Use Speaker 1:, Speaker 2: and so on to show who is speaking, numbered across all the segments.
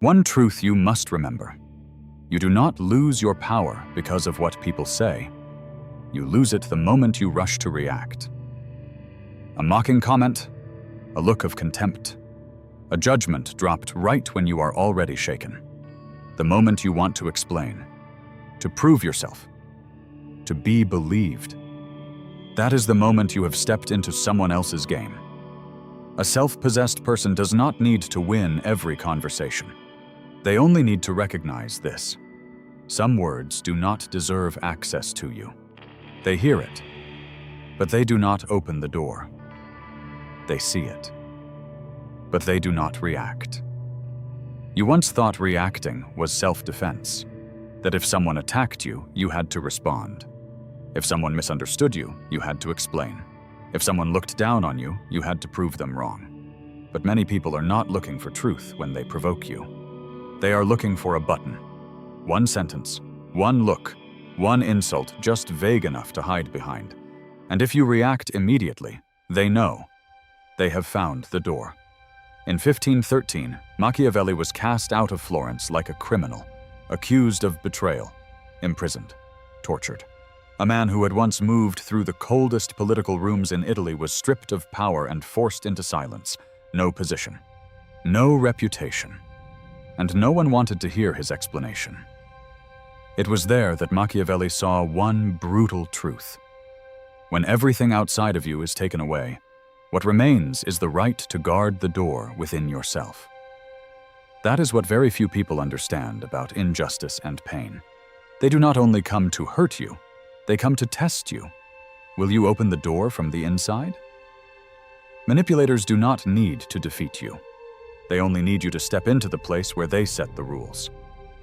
Speaker 1: One truth you must remember: you do not lose your power because of what people say. You lose it the moment you rush to react. A mocking comment, a look of contempt, a judgment dropped right when you are already shaken. The moment you want to explain, to prove yourself, to be believed. That is the moment you have stepped into someone else's game. A self-possessed person does not need to win every conversation. They only need to recognize this: some words do not deserve access to you. They hear it, but they do not open the door. They see it, but they do not react. You once thought reacting was self-defense, that if someone attacked you, you had to respond. If someone misunderstood you, you had to explain. If someone looked down on you, you had to prove them wrong. But many people are not looking for truth when they provoke you. They are looking for a button. One sentence, one look, one insult just vague enough to hide behind. And if you react immediately, they know. They have found the door. In 1513, Machiavelli was cast out of Florence like a criminal, accused of betrayal, imprisoned, tortured. A man who had once moved through the coldest political rooms in Italy was stripped of power and forced into silence. No position, no reputation, and no one wanted to hear his explanation. It was there that Machiavelli saw one brutal truth. When everything outside of you is taken away, what remains is the right to guard the door within yourself. That is what very few people understand about injustice and pain. They do not only come to hurt you, they come to test you. Will you open the door from the inside? Manipulators do not need to defeat you. They only need you to step into the place where they set the rules.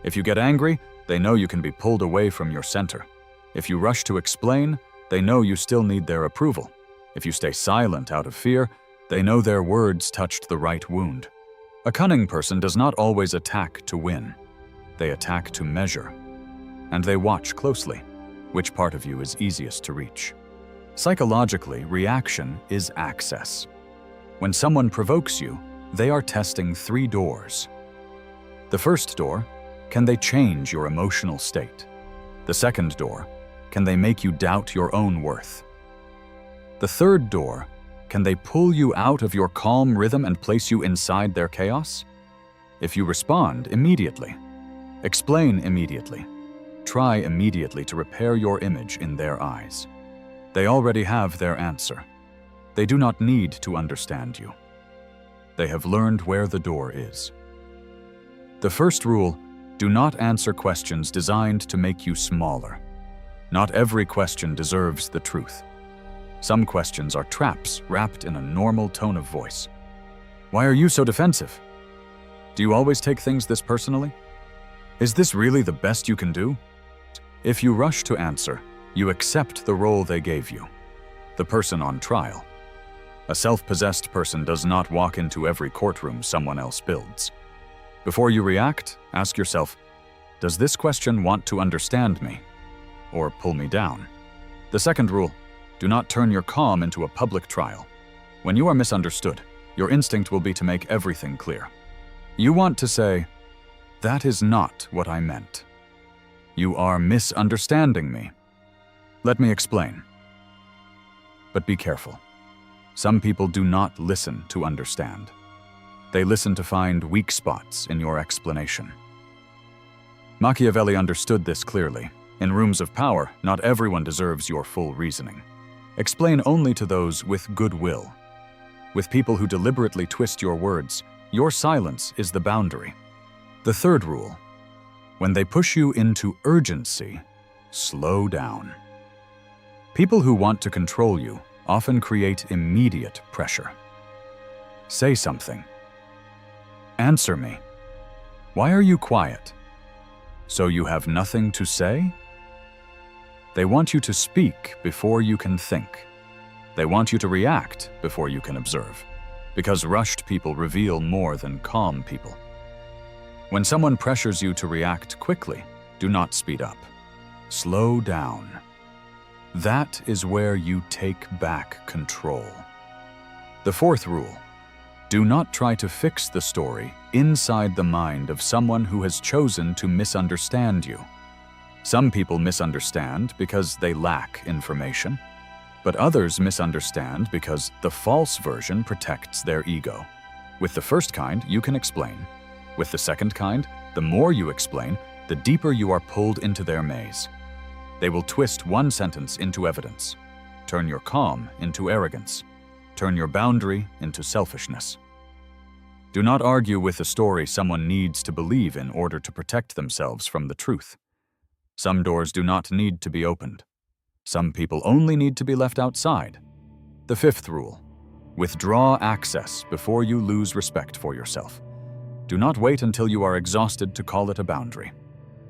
Speaker 1: If you get angry, they know you can be pulled away from your center. If you rush to explain, they know you still need their approval. If you stay silent out of fear, they know their words touched the right wound. A cunning person does not always attack to win. They attack to measure. And they watch closely which part of you is easiest to reach. Psychologically, reaction is access. When someone provokes you, they are testing 3 doors. The first door: can they change your emotional state? The second door: can they make you doubt your own worth? The third door: can they pull you out of your calm rhythm and place you inside their chaos? If you respond immediately, explain immediately, try immediately to repair your image in their eyes, they already have their answer. They do not need to understand you. They have learned where the door is. The first rule: do not answer questions designed to make you smaller. Not every question deserves the truth. Some questions are traps wrapped in a normal tone of voice. Why are you so defensive? Do you always take things this personally? Is this really the best you can do? If you rush to answer, you accept the role they gave you, the person on trial. A self-possessed person does not walk into every courtroom someone else builds. Before you react, ask yourself, does this question want to understand me or pull me down? The second rule: do not turn your calm into a public trial. When you are misunderstood, your instinct will be to make everything clear. You want to say, that is not what I meant. You are misunderstanding me. Let me explain. But be careful. Some people do not listen to understand. They listen to find weak spots in your explanation. Machiavelli understood this clearly. In rooms of power, not everyone deserves your full reasoning. Explain only to those with goodwill. With people who deliberately twist your words, your silence is the boundary. The third rule: when they push you into urgency, slow down. People who want to control you often create immediate pressure. Say something. Answer me. Why are you quiet? So you have nothing to say? They want you to speak before you can think. They want you to react before you can observe, because rushed people reveal more than calm people. When someone pressures you to react quickly, do not speed up. Slow down. That is where you take back control. The fourth rule: Do not try to fix the story inside the mind of someone who has chosen to misunderstand you. Some people misunderstand because they lack information, but others misunderstand because the false version protects their ego. With the first kind, you can explain. With the second kind, the more you explain, the deeper you are pulled into their maze. They will twist one sentence into evidence, turn your calm into arrogance, turn your boundary into selfishness. Do not argue with a story someone needs to believe in order to protect themselves from the truth. Some doors do not need to be opened. Some people only need to be left outside. The fifth rule: withdraw access before you lose respect for yourself. Do not wait until you are exhausted to call it a boundary.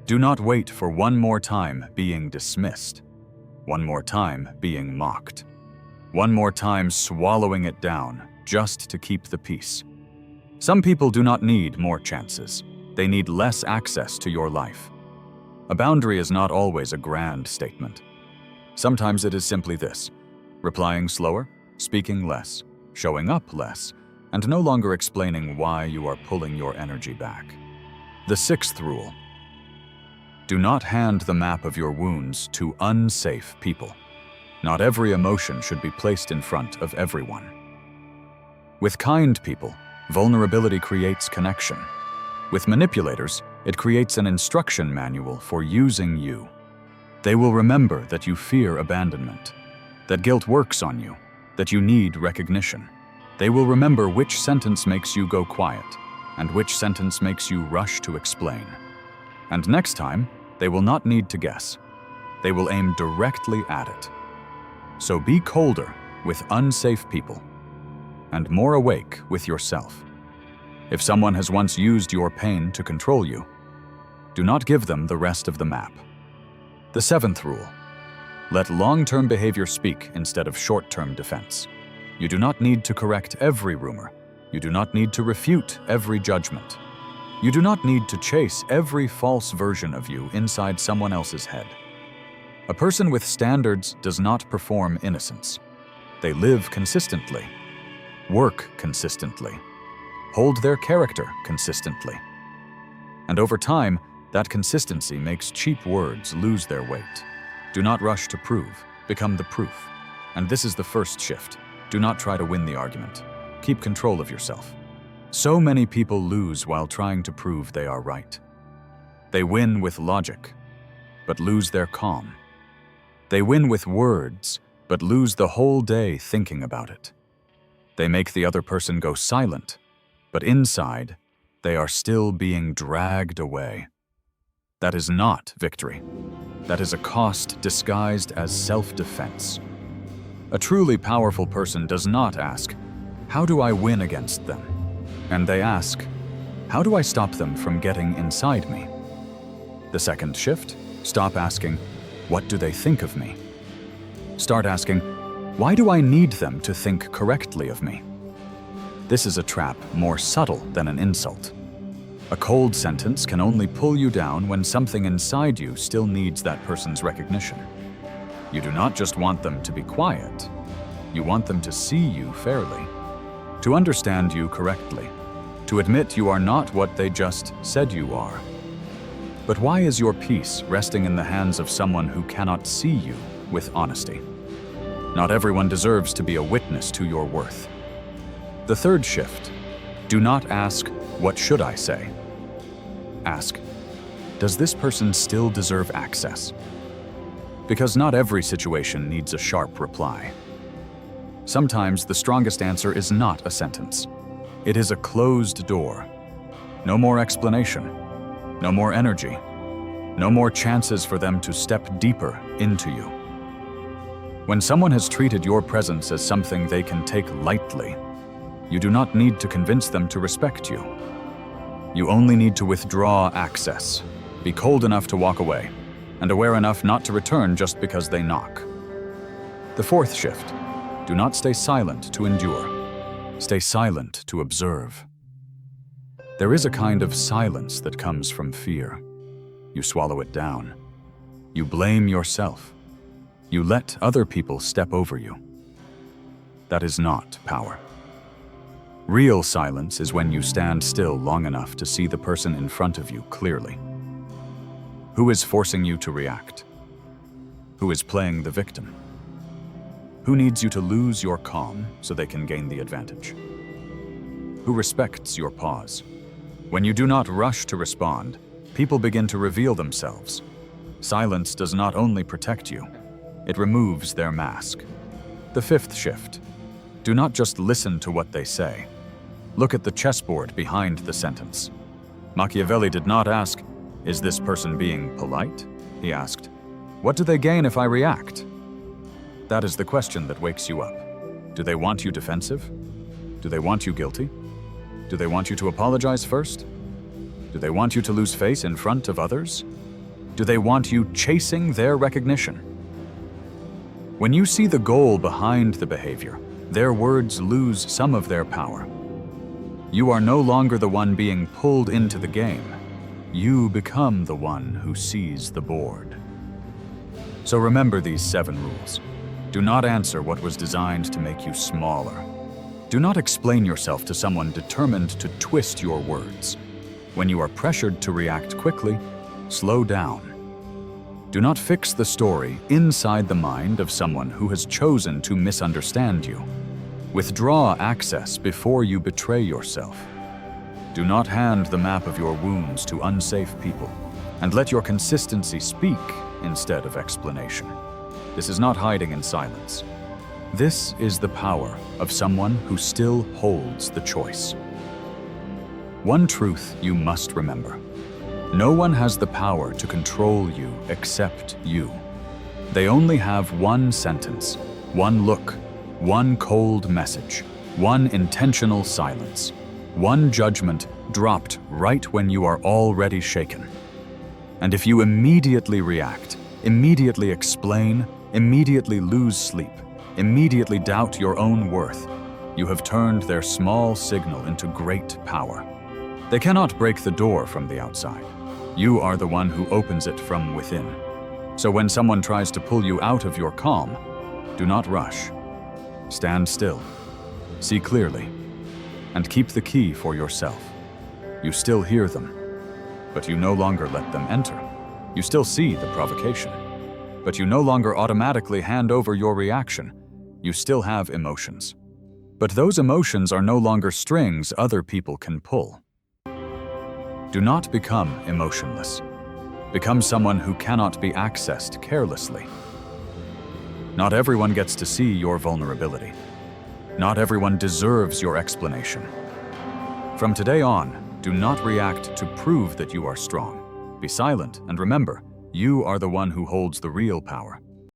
Speaker 1: Do not wait for one more time being dismissed, one more time being mocked, one more time swallowing it down just to keep the peace. Some people do not need more chances. They need less access to your life. A boundary is not always a grand statement. Sometimes it is simply this: replying slower, speaking less, showing up less, and no longer explaining why you are pulling your energy back. The sixth rule: do not hand the map of your wounds to unsafe people. Not every emotion should be placed in front of everyone. With kind people, vulnerability creates connection. With manipulators, it creates an instruction manual for using you. They will remember that you fear abandonment, that guilt works on you, that you need recognition. They will remember which sentence makes you go quiet and which sentence makes you rush to explain. And next time, they will not need to guess. They will aim directly at it. So be colder with unsafe people and more awake with yourself. If someone has once used your pain to control you, do not give them the rest of the map. The seventh rule: let long-term behavior speak instead of short-term defense. You do not need to correct every rumor. You do not need to refute every judgment. You do not need to chase every false version of you inside someone else's head. A person with standards does not perform innocence. They live consistently, work consistently, hold their character consistently. And over time, that consistency makes cheap words lose their weight. Do not rush to prove, become the proof. And this is the first shift. Do not try to win the argument. Keep control of yourself. So many people lose while trying to prove they are right. They win with logic, but lose their calm. They win with words, but lose the whole day thinking about it. They make the other person go silent, but inside, they are still being dragged away. That is not victory. That is a cost disguised as self-defense. A truly powerful person does not ask, "How do I win against them?" And they ask, "How do I stop them from getting inside me?" The second shift: stop asking, "What do they think of me?" Start asking, "Why do I need them to think correctly of me?" This is a trap more subtle than an insult. A cold sentence can only pull you down when something inside you still needs that person's recognition. You do not just want them to be quiet. You want them to see you fairly, to understand you correctly, to admit you are not what they just said you are. But why is your peace resting in the hands of someone who cannot see you with honesty? Not everyone deserves to be a witness to your worth. The third shift: do not ask, "What should I say?" Ask, "Does this person still deserve access?" Because not every situation needs a sharp reply. Sometimes the strongest answer is not a sentence. It is a closed door. No more explanation. No more energy. No more chances for them to step deeper into you. When someone has treated your presence as something they can take lightly, you do not need to convince them to respect you. You only need to withdraw access, be cold enough to walk away, and aware enough not to return just because they knock. The fourth shift: do not stay silent to endure. Stay silent to observe. There is a kind of silence that comes from fear. You swallow it down. You blame yourself. You let other people step over you. That is not power. Real silence is when you stand still long enough to see the person in front of you clearly. Who is forcing you to react? Who is playing the victim? Who needs you to lose your calm so they can gain the advantage? Who respects your pause? When you do not rush to respond, people begin to reveal themselves. Silence does not only protect you, it removes their mask. The fifth shift. Do not just listen to what they say. Look at the chessboard behind the sentence. Machiavelli did not ask, "Is this person being polite?" He asked, "What do they gain if I react?" That is the question that wakes you up. Do they want you defensive? Do they want you guilty? Do they want you to apologize first? Do they want you to lose face in front of others? Do they want you chasing their recognition? When you see the goal behind the behavior, their words lose some of their power. You are no longer the one being pulled into the game. You become the one who sees the board. So remember these 7 rules. Do not answer what was designed to make you smaller. Do not explain yourself to someone determined to twist your words. When you are pressured to react quickly, slow down. Do not fix the story inside the mind of someone who has chosen to misunderstand you. Withdraw access before you betray yourself. Do not hand the map of your wounds to unsafe people, and let your consistency speak instead of explanation. This is not hiding in silence. This is the power of someone who still holds the choice. One truth you must remember. No one has the power to control you except you. They only have one sentence, one look, one cold message, one intentional silence, one judgment dropped right when you are already shaken. And if you immediately react, immediately explain, immediately lose sleep, immediately doubt your own worth, you have turned their small signal into great power. They cannot break the door from the outside. You are the one who opens it from within. So when someone tries to pull you out of your calm, do not rush. Stand still, see clearly, and keep the key for yourself. You still hear them, but you no longer let them enter. You still see the provocation, but you no longer automatically hand over your reaction. You still have emotions. But those emotions are no longer strings other people can pull. Do not become emotionless. Become someone who cannot be accessed carelessly. Not everyone gets to see your vulnerability. Not everyone deserves your explanation. From today on, do not react to prove that you are strong. Be silent and remember, you are the one who holds the real power.